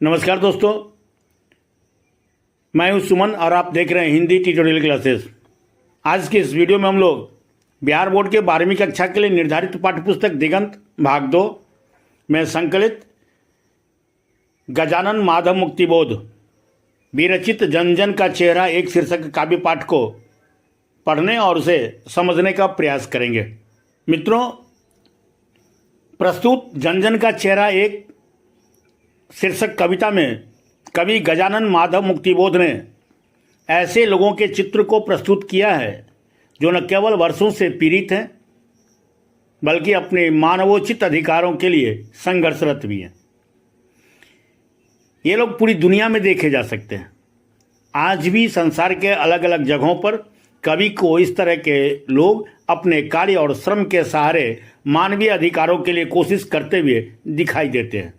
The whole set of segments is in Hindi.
नमस्कार दोस्तों, मैं हूं सुमन और आप देख रहे हैं हिंदी ट्यूटोरियल क्लासेस। आज के इस वीडियो में हम लोग बिहार बोर्ड के 12वीं कक्षा के लिए निर्धारित पाठ्यपुस्तक दिगंत भाग 2 में संकलित गजानन माधव मुक्तिबोध विरचित जन जन का चेहरा एक शीर्षक काव्य पाठ को पढ़ने और उसे समझने का प्रयास करेंगे। मित्रों, प्रस्तुत जन जन का चेहरा एक शीर्षक कविता में कवि गजानन माधव मुक्तिबोध ने ऐसे लोगों के चित्र को प्रस्तुत किया है जो न केवल वर्षों से पीड़ित हैं बल्कि अपने मानवोचित अधिकारों के लिए संघर्षरत भी हैं। ये लोग पूरी दुनिया में देखे जा सकते हैं। आज भी संसार के अलग अलग जगहों पर कवि को इस तरह के लोग अपने कार्य और श्रम के सहारे मानवीय अधिकारों के लिए कोशिश करते हुए दिखाई देते हैं।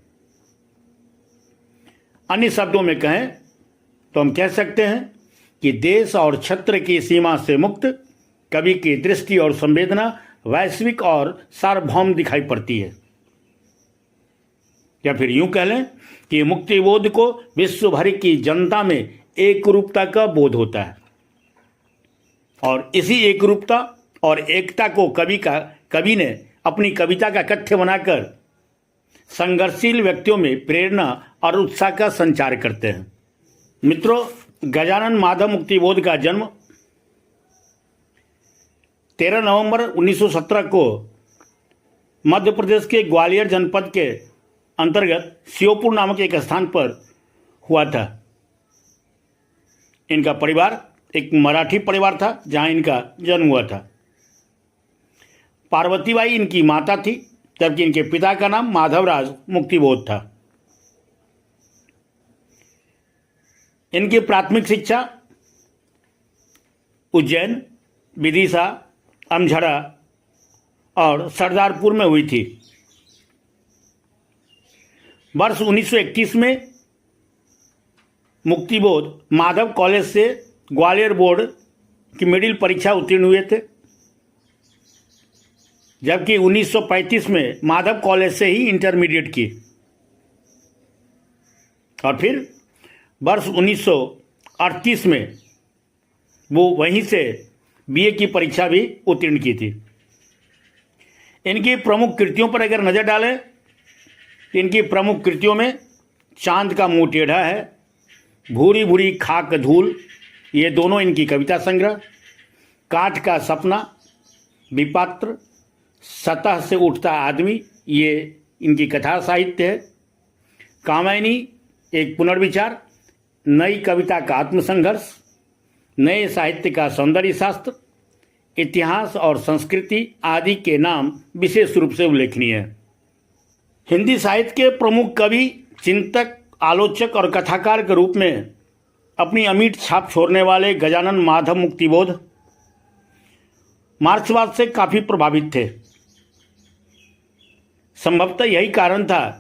अन्य शब्दों में कहें तो हम कह सकते हैं कि देश और क्षेत्र की सीमा से मुक्त कवि की दृष्टि और संवेदना वैश्विक और सार्वभौम दिखाई पड़ती है। या फिर यूं कह लें कि मुक्तिबोध को विश्व भर की जनता में एक रूपता का बोध होता है और इसी एक रूपता और एकता को कवि ने अपनी कविता का कथ्य बनाकर संघर्षशील व्यक्तियों में प्रेरणा और उत्साह का संचार करते हैं। मित्रों, गजानन माधव मुक्तिबोध का जन्म 13 नवंबर 1917 को मध्य प्रदेश के ग्वालियर जनपद के अंतर्गत श्योपुर नामक एक स्थान पर हुआ था। इनका परिवार एक मराठी परिवार था जहां इनका जन्म हुआ था। पार्वतीबाई इनकी माता थी, जबकि इनके पिता का नाम माधवराज मुक्तिबोध था। इनकी प्राथमिक शिक्षा उज्जैन, विदिशा, अमझरा और सरदारपुर में हुई थी। वर्ष 1931 में मुक्तिबोध माधव कॉलेज से ग्वालियर बोर्ड की मिडिल परीक्षा उत्तीर्ण हुए थे, जबकि 1935 में माधव कॉलेज से ही इंटरमीडिएट की और फिर वर्ष 1938 में वो वहीं से बीए की परीक्षा भी उत्तीर्ण की थी। इनकी प्रमुख कृतियों पर अगर नज़र डालें तो इनकी प्रमुख कृतियों में चांद का मुंह टेढ़ा है, भूरी भूरी खाक धूल, ये दोनों इनकी कविता संग्रह, काठ का सपना, विपात्र, सतह से उठता आदमी, ये इनकी कथा साहित्य है, कामायनी एक पुनर्विचार, नई कविता का आत्मसंघर्ष, नए साहित्य का सौंदर्य शास्त्र, इतिहास और संस्कृति आदि के नाम विशेष रूप से उल्लेखनीय है। हिंदी साहित्य के प्रमुख कवि, चिंतक, आलोचक और कथाकार के रूप में अपनी अमिट छाप छोड़ने वाले गजानन माधव मुक्तिबोध मार्क्सवाद से काफ़ी प्रभावित थे। संभवतः यही कारण था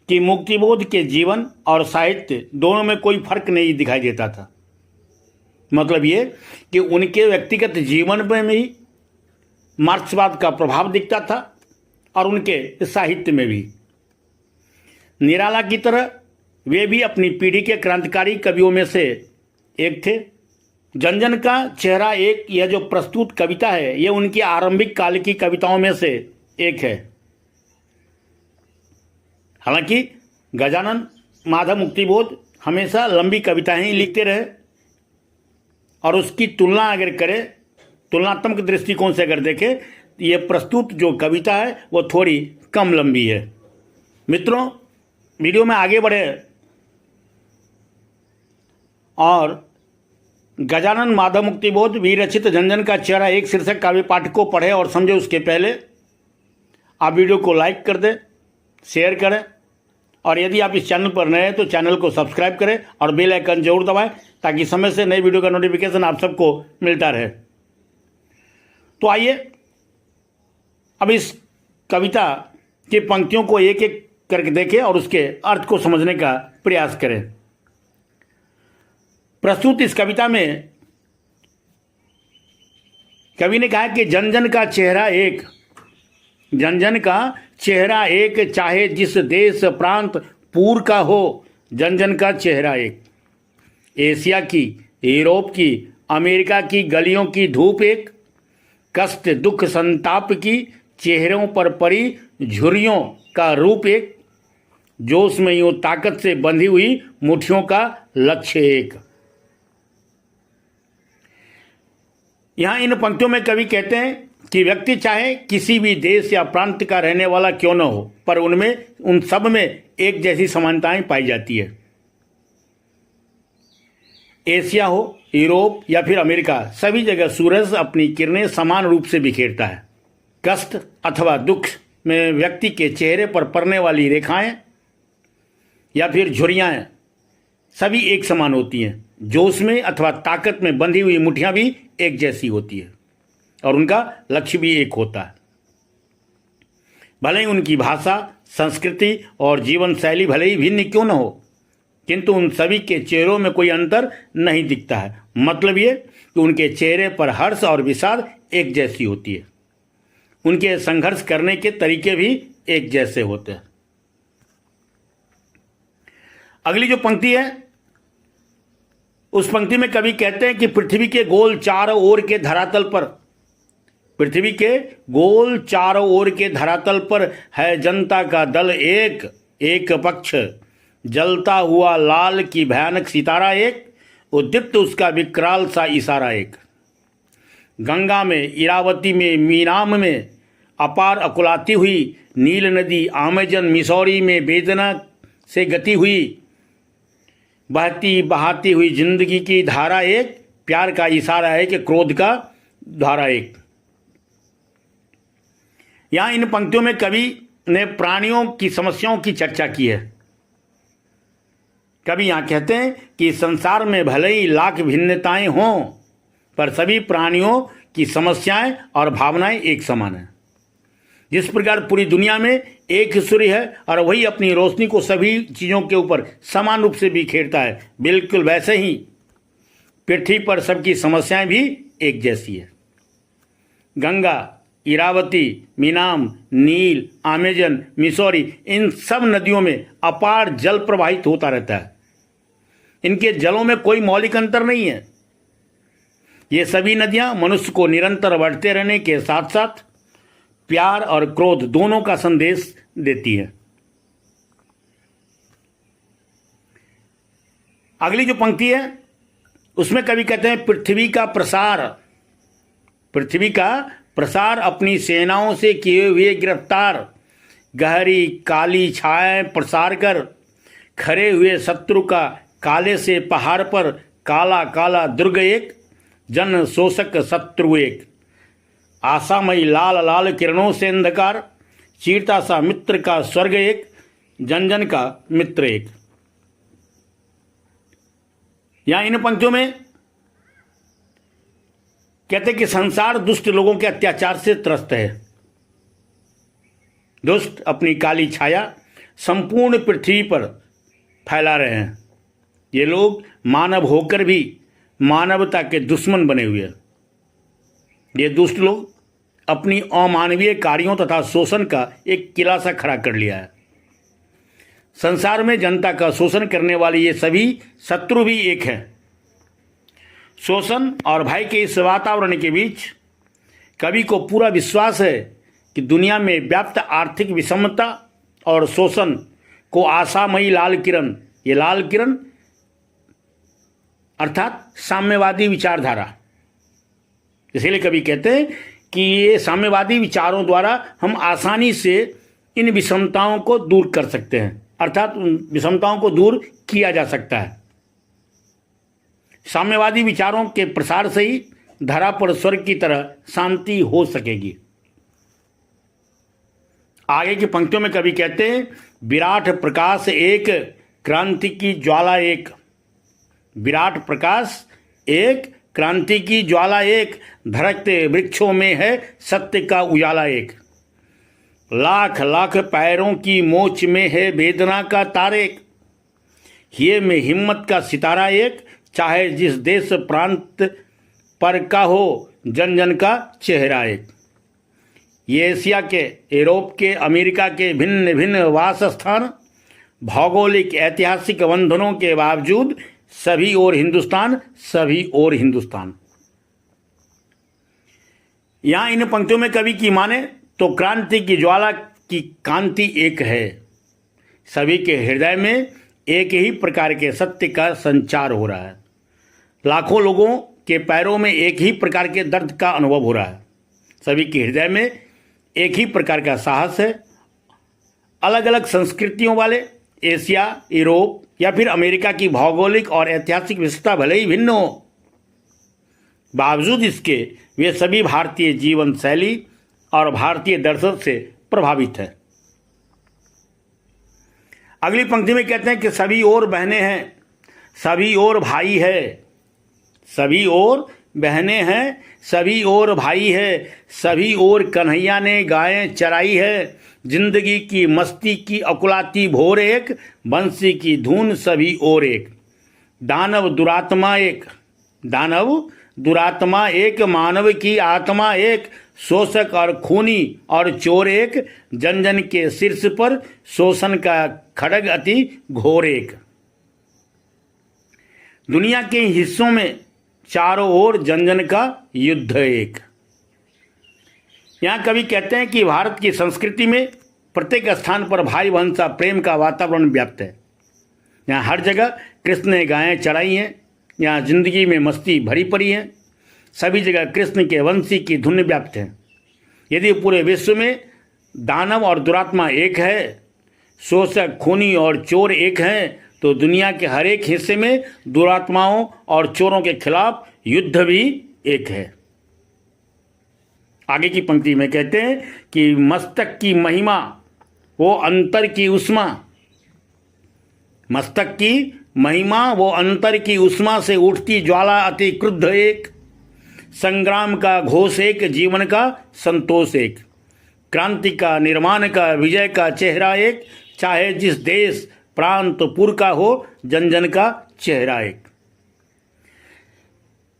कि मुक्तिबोध के जीवन और साहित्य दोनों में कोई फर्क नहीं दिखाई देता था। मतलब ये कि उनके व्यक्तिगत जीवन में भी मार्क्सवाद का प्रभाव दिखता था और उनके साहित्य में भी। निराला की तरह वे भी अपनी पीढ़ी के क्रांतिकारी कवियों में से एक थे। जन जन का चेहरा एक, यह जो प्रस्तुत कविता है, यह उनकी आरंभिक काल की कविताओं में से एक है। हालांकि गजानन माधव मुक्तिबोध हमेशा लंबी कविताएं ही लिखते रहे और उसकी तुलना अगर करें, तुलनात्मक दृष्टिकोण से अगर देखें, ये प्रस्तुत जो कविता है वो थोड़ी कम लंबी है। मित्रों, वीडियो में आगे बढ़े और गजानन माधव मुक्तिबोध विरचित जन जन का चेहरा एक शीर्षक काव्य पाठ को पढ़े और समझे उसके पहले आप वीडियो को लाइक कर दें, शेयर करें और यदि आप इस चैनल पर नए हैं तो चैनल को सब्सक्राइब करें और बेल आइकन जरूर दबाएं ताकि समय से नई वीडियो का नोटिफिकेशन आप सबको मिलता रहे। तो आइए अब इस कविता की पंक्तियों को एक एक करके देखें और उसके अर्थ को समझने का प्रयास करें। प्रस्तुत इस कविता में कवि ने कहा कि जन जन का चेहरा एक, जन जन का चेहरा एक, चाहे जिस देश प्रांत पूर का हो, जन जन का चेहरा एक। एशिया की, यूरोप की, अमेरिका की गलियों की धूप एक। कष्ट दुख संताप की चेहरों पर पड़ी झुर्रियों का रूप एक। जोश में यूं ताकत से बंधी हुई मुट्ठियों का लक्ष्य एक। यहां इन पंक्तियों में कवि कहते हैं कि व्यक्ति चाहे किसी भी देश या प्रांत का रहने वाला क्यों न हो, पर उन सब में एक जैसी समानताएं पाई जाती है। एशिया हो, यूरोप या फिर अमेरिका, सभी जगह सूरज अपनी किरणें समान रूप से बिखेरता है। कष्ट अथवा दुख में व्यक्ति के चेहरे पर पड़ने वाली रेखाएं या फिर झुर्रियां सभी एक समान होती हैं। जोश में अथवा ताकत में बंधी हुई मुट्ठियां भी एक जैसी होती है और उनका लक्ष्य भी एक होता है। भले ही उनकी भाषा, संस्कृति और जीवन शैली भले ही भिन्न क्यों न हो, किंतु उन सभी के चेहरों में कोई अंतर नहीं दिखता है। मतलब ये कि उनके चेहरे पर हर्ष और विषाद एक जैसी होती है। उनके संघर्ष करने के तरीके भी एक जैसे होते हैं। अगली जो पंक्ति है, उस पंक्ति में कवि कहते हैं कि पृथ्वी के गोल चारों ओर के धरातल पर, पृथ्वी के गोल चारों ओर के धरातल पर है जनता का दल एक। एक पक्ष जलता हुआ लाल की भयानक सितारा एक, उद्दीप्त उसका विकराल सा इशारा एक। गंगा में, इरावती में, मीनाम में अपार अकुलाती हुई नील नदी, अमेजन मिसौरी में वेदना से गति हुई बहती बहाती हुई जिंदगी की धारा एक। प्यार का इशारा है कि क्रोध का धारा एक। यहां इन पंक्तियों में कवि ने प्राणियों की समस्याओं की चर्चा की है। कवि यहां कहते हैं कि संसार में भले ही लाख भिन्नताएं हों, पर सभी प्राणियों की समस्याएं और भावनाएं एक समान हैं। जिस प्रकार पूरी दुनिया में एक ही सूर्य है और वही अपनी रोशनी को सभी चीज़ों के ऊपर समान रूप से बिखेरता है, बिल्कुल वैसे ही पृथ्वी पर सबकी समस्याएं भी एक जैसी है। गंगा, इरावती, मीनाम, नील, अमेजन, मिसौरी, इन सब नदियों में अपार जल प्रवाहित होता रहता है। इनके जलों में कोई मौलिक अंतर नहीं है। ये सभी नदियां मनुष्य को निरंतर बढ़ते रहने के साथ साथ प्यार और क्रोध दोनों का संदेश देती है। अगली जो पंक्ति है उसमें कवि कहते हैं पृथ्वी का प्रसार अपनी सेनाओं से किए हुए गिरफ्तार, गहरी काली छायाएं प्रसार कर खड़े हुए शत्रु का काले से पहाड़ पर काला काला दुर्ग एक। जन शोषक शत्रु एक, आशामयी लाल लाल किरणों से अंधकार, चीरता सा मित्र का स्वर्ग एक, जन जन का मित्र एक। यहां इन पंक्तियों में कहते कि संसार दुष्ट लोगों के अत्याचार से त्रस्त है। दुष्ट अपनी काली छाया संपूर्ण पृथ्वी पर फैला रहे हैं। ये लोग मानव होकर भी मानवता के दुश्मन बने हुए हैं। ये दुष्ट लोग अपनी अमानवीय कार्यों तथा शोषण का एक किला सा खड़ा कर लिया है। संसार में जनता का शोषण करने वाले ये सभी शत्रु भी एक हैं। शोषण और भय के इस वातावरण के बीच कवि को पूरा विश्वास है कि दुनिया में व्याप्त आर्थिक विषमता और शोषण को आशामयी लाल किरण, ये लाल किरण अर्थात साम्यवादी विचारधारा, इसीलिए कवि कहते हैं कि ये साम्यवादी विचारों द्वारा हम आसानी से इन विषमताओं को दूर कर सकते हैं, अर्थात उन विषमताओं को दूर किया जा सकता है। साम्यवादी विचारों के प्रसार से ही धरा पर स्वर्ग की तरह शांति हो सकेगी। आगे की पंक्तियों में कवि कहते हैं, विराट प्रकाश एक, क्रांति की ज्वाला एक। विराट प्रकाश एक, क्रांति की ज्वाला एक, धड़कते वृक्षों में है सत्य का उजाला एक। लाख लाख पैरों की मोच में है वेदना का तार एक। ये में हिम्मत का सितारा एक, चाहे जिस देश प्रांत पर का हो जन जन का चेहरा एक। ये एशिया के, यूरोप के, अमेरिका के भिन्न भिन्न वास स्थान भौगोलिक ऐतिहासिक बंधनों के बावजूद सभी और हिंदुस्तान, सभी और हिंदुस्तान। यहां इन पंक्तियों में कवि की माने तो क्रांति की ज्वाला की कांति एक है। सभी के हृदय में एक ही प्रकार के सत्य का संचार हो रहा है। लाखों लोगों के पैरों में एक ही प्रकार के दर्द का अनुभव हो रहा है। सभी के हृदय में एक ही प्रकार का साहस है। अलग अलग संस्कृतियों वाले एशिया, यूरोप या फिर अमेरिका की भौगोलिक और ऐतिहासिक विशेषता भले ही भिन्न हो, बावजूद इसके वे सभी भारतीय जीवन शैली और भारतीय दर्शन से प्रभावित है। अगली पंक्ति में कहते हैं कि सभी और बहनें हैं, सभी और भाई है, सभी और बहनें हैं, सभी और भाई है, सभी और कन्हैया ने गायें चराई है। जिंदगी की मस्ती की अकुलाती भोर एक, बंसी की धुन सभी और एक। दानव दुरात्मा एक, दानव दुरात्मा एक, मानव की आत्मा एक, शोषक और खूनी और चोर एक, जन जन के शीर्ष पर शोषण का खड्ग अति घोर एक। दुनिया के हिस्सों में चारों ओर जन जन का युद्ध एक। यहाँ कवि कहते हैं कि भारत की संस्कृति में प्रत्येक स्थान पर भाई बहन सा प्रेम का वातावरण व्याप्त है। यहाँ हर जगह कृष्ण ने गायें चराई हैं, यहाँ जिंदगी में मस्ती भरी पड़ी है। सभी जगह कृष्ण के वंशी की धुन व्याप्त है। यदि पूरे विश्व में दानव और दुरात्मा एक है, शोषक खूनी और चोर एक हैं, तो दुनिया के हर एक हिस्से में दुरात्माओं और चोरों के खिलाफ युद्ध भी एक है। आगे की पंक्ति में कहते हैं कि मस्तक की महिमा वो अंतर की उष्मा, मस्तक की महिमा वो अंतर की उष्मा से उठती ज्वाला अति क्रुद्ध एक। संग्राम का घोष एक, जीवन का संतोष एक, क्रांति का निर्माण का विजय का चेहरा एक, चाहे जिस देश प्रांत पुर का हो जन जन का चेहरा एक।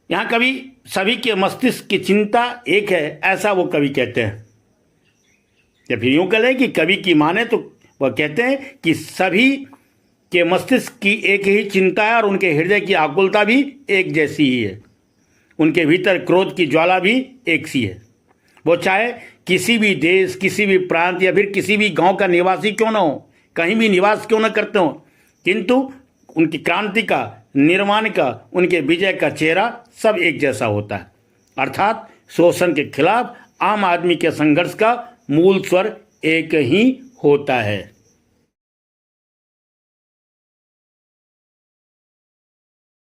यहां कवि सभी के मस्तिष्क की चिंता एक है, ऐसा वो कवि कहते हैं। या फिर यूं कहें कि कवि की माने तो वह कहते हैं कि सभी के मस्तिष्क की एक ही चिंता है और उनके हृदय की आकुलता भी एक जैसी ही है। उनके भीतर क्रोध की ज्वाला भी एक सी है। वो चाहे किसी भी देश, किसी भी प्रांत या फिर किसी भी गांव का निवासी क्यों ना हो, कहीं भी निवास क्यों न करते हो, किंतु उनकी क्रांति का, निर्माण का, उनके विजय का चेहरा सब एक जैसा होता है। अर्थात शोषण के खिलाफ आम आदमी के संघर्ष का मूल स्वर एक ही होता है।